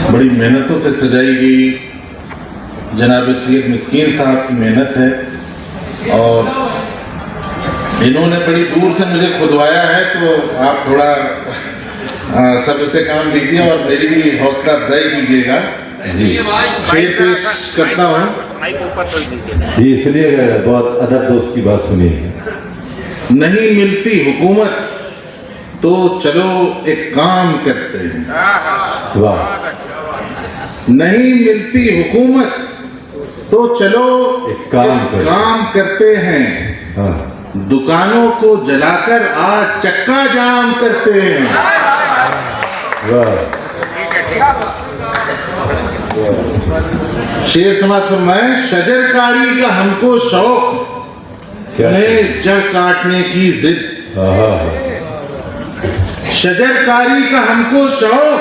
बड़ी मेहनतों से सजाई गई जनाब सैयद मिस्कीन साहब की मेहनत है और इन्होंने बड़ी दूर से मुझे खुदवाया है, तो आप थोड़ा सब से काम दीजिए और मेरी भी हौसला अफजाई कीजिएगा। जी शेर पेश करता हूँ जी, इसलिए बहुत अदब दोस्त की बात सुनिए। नहीं मिलती हुकूमत तो चलो एक काम करते हैं। वाह। नहीं मिलती हुकूमत तो चलो एक काम करते हैं। हाँ। दुकानों को जलाकर आज चक्का जाम करते हैं। वाह। शेर समाज फरमाए, शजरकारी का हमको शौक, उन्हें जड़ काटने की जिद। शजरकारी का हमको शौक,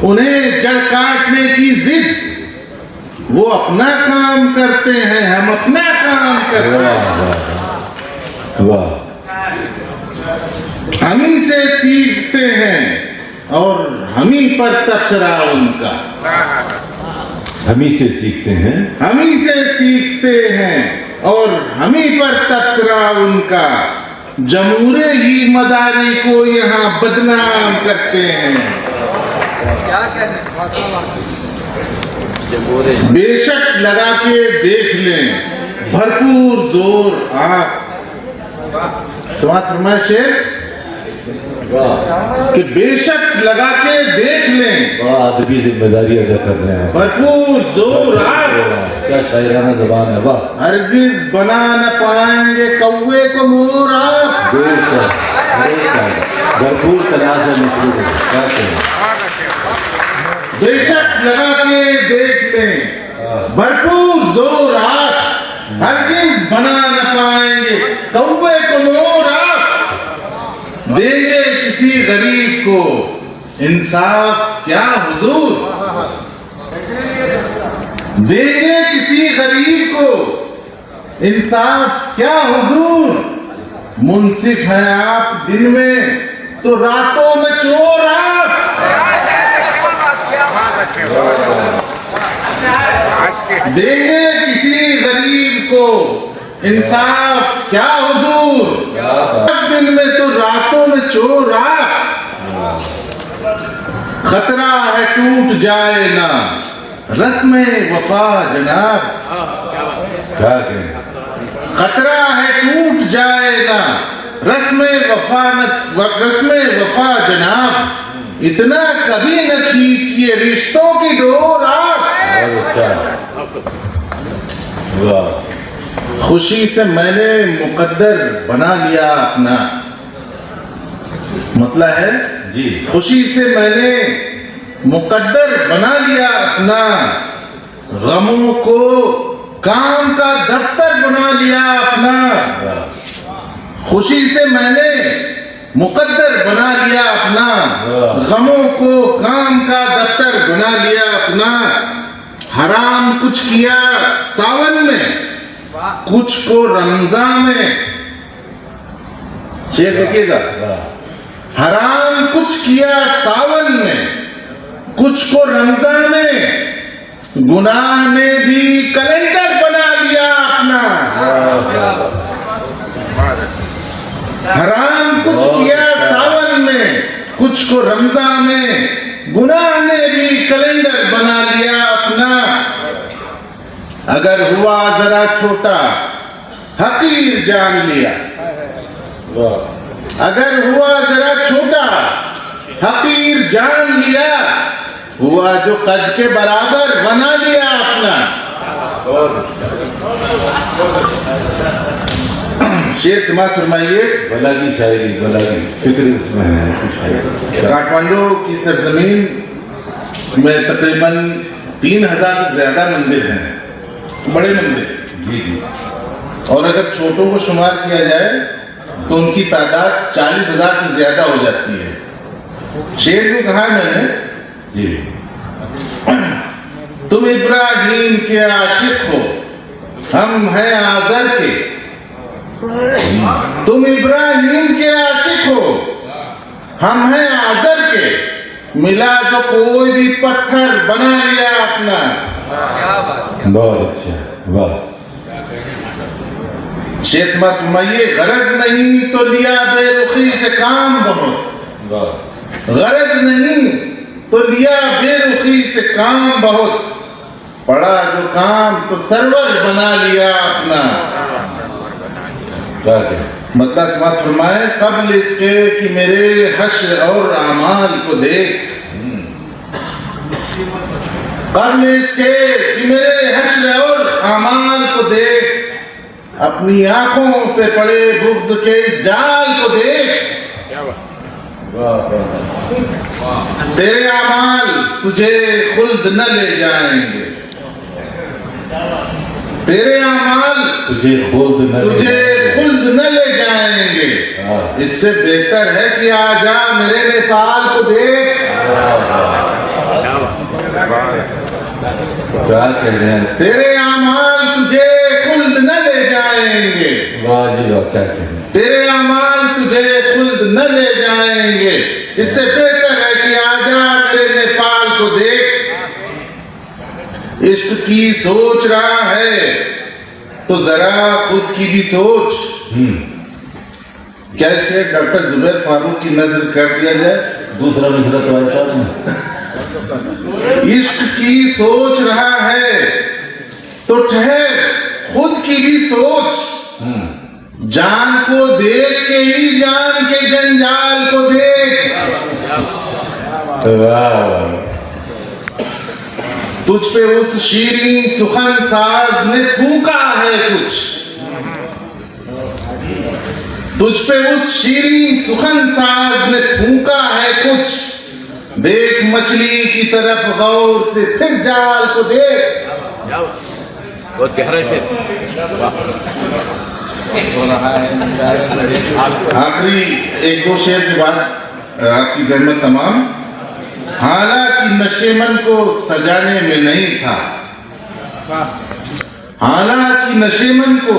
उन्हें जड़ काटने की जिद। वो अपना काम करते हैं, हम अपना काम करते हैं। वाह। हम ही से सीखते हैं और हम ही पर तबसरा उनका। हम ही से सीखते हैं, हम ही से सीखते हैं और हम ही पर तबसरा उनका। जमूरे ही मदारी को यहाँ बदनाम करते हैं। क्या कहने? बेशक लगा के देख लें भरपूर जोर आप। समाज फरमाए शेर कि बेशक लगा के देख लें, बड़ा अदबी जिम्मेदारी अदा कर रहे हैं। भरपूर जोर आप, क्या शायराना जबान है। वाह। हरगिज बना न पाएंगे कौवे को मोर आप। बेशक भरपूर तलाश है मशरूब। क्या कहें? बेशक लगा के देख लें भरपूर जोर आप, हरगिज बना न पाएंगे कौवे को मोर आप। देंगे किसी गरीब को इंसाफ क्या हुजूर, देंगे किसी गरीब को इंसाफ क्या हुजूर। मुंसिफ है आप दिन में तो रातों में चोर आप। देंगे किसी गरीब को इंसाफ क्या हुजूर, दिन में तो रातों में चोर आप। खतरा है टूट जाए ना रस्म वफा जनाब। क्या कहें? खतरा है टूट जाए ना रस्म वफा जनाब। इतना कभी न खींचिए रिश्तों की डोर आप। वाह। खुशी से मैंने मुकद्दर बना लिया अपना। मतलब है जी, खुशी से मैंने मुकद्दर बना लिया अपना। गमों को काम का दफ्तर बना लिया अपना। खुशी से मैंने मुकद्दर बना लिया अपना। गमों को काम का दफ्तर बना लिया अपना। हराम कुछ किया सावन में कुछ को रमजान में। शेर देखिएगा, हराम कुछ किया सावन में कुछ को रमजान में। गुनाह ने भी कैलेंडर बना लिया अपना। हराम कुछ किया सावन में कुछ को रमजान में। गुनाह ने भी कैलेंडर बना लिया अपना। अगर हुआ जरा छोटा हकीर जान लिया। अगर हुआ जरा छोटा हकीर जान लिया। हुआ जो कद के बराबर बना लिया अपना। शेर समाज फरमाइए। भला की शायरी, भला की फिक्र इसमें है। काठमांडू की सरजमीन में तकरीबन 3000 से ज्यादा मंदिर हैं, बड़े मंदिर। जी जी। और अगर छोटों को शुमार किया जाए तो उनकी तादाद 40,000 से ज्यादा हो जाती है। शेर को कहा मैंने जी, तुम इब्राहिम के आशिक हो, हम हैं आजर के। तुम इब्राहिम के आशिक हो, हम हैं आजर के। मिला जो कोई भी पत्थर बना लिया अपना। क्या बात बहुत अच्छा, वाह। शेष मत फरमाइए, गरज नहीं तो लिया बेरुखी से काम बहुत, वाह। गरज नहीं तो लिया बेरुखी से काम बहुत, पड़ा जो काम तो सरवर बना लिया अपना। क्या कहें? मतलब मत फरमाए, कब्ल इसके कि मेरे हश्र और आमाल को देख, कब्ल इसके कि मेरे हश्र और आमाल को देख, अपनी आंखों पे पड़े बुग़्ज़ के इस जाल को देख। वाह। तेरे आमाल तुझे खुल्द न ले जाएंगे, तेरे आमाल तुझे खुद न ले जाएंगे। हाँ। इससे बेहतर है कि आजा मेरे नेपाल को देख। क्या कह रहे हैं? तेरे आमाल तुझे खुल्द न ले जाएंगे, वाह जी वाह, क्या कह रहे हैं? तेरे आमाल तुझे खुल्द न ले जाएंगे। इससे बेहतर है कि आजा मेरे नेपाल को देख। इश्क की सोच रहा है तो जरा खुद की भी सोच। क्या शेख डॉक्टर जुबैर फारूक की नजर कर दिया जाए? दूसरा मिसरा तो ऐसा नहीं। इश्क की सोच रहा है तो ठहर खुद की भी सोच। जान को देख के ही जान के जंजाल को देख। वाह। तुझ पे उस शीरीं सुखन साज ने फूका है कुछ, तुझ पे उस शीरीं सुखन साज ने फूका है कुछ। देख मछली की तरफ गौर से फिर जाल को देख। बहुत गहरा शेर। आखिरी एक दो शेर के बाद आपकी जहमत तमाम। हालांकि नशेमन को सजाने में नहीं था, हालांकि नशेमन को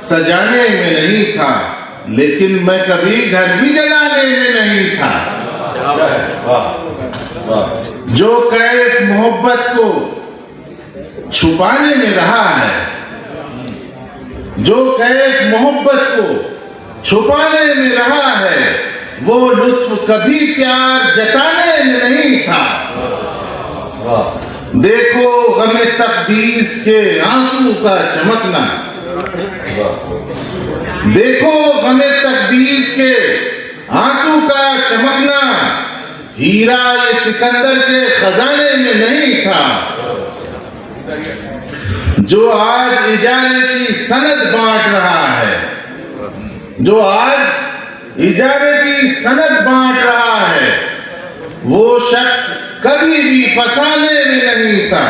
सजाने में नहीं था, लेकिन मैं कभी घर भी जलाने में नहीं था। जो कैफ मोहब्बत को छुपाने में रहा है, जो कैफ मोहब्बत को छुपाने में रहा है, वो लुत्फ कभी प्यार जताने में नहीं था। देखो गमे तकदीस के आंसू का चमकना, देखो गमे तकदीस के आंसू का चमकना, हीरा ये सिकंदर के खजाने में नहीं था। जो आज इजारे की सनद बांट रहा है, जो आज इजारे की सनद बांट रहा है, वो शख्स कभी भी फसाने में नहीं था,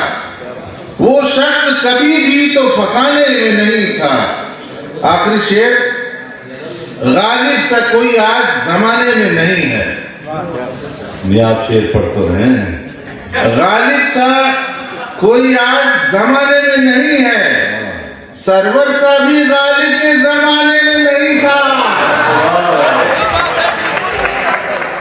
वो शख्स कभी भी तो फसाने में नहीं था। आखिरी शेर, गालिब सा कोई आज जमाने में नहीं है। ये आप शेर पढ़ तो रहे हैं। गालिब सा कोई आज जमाने में नहीं है, सरवर सा भी गालिब के जमाने में नहीं था।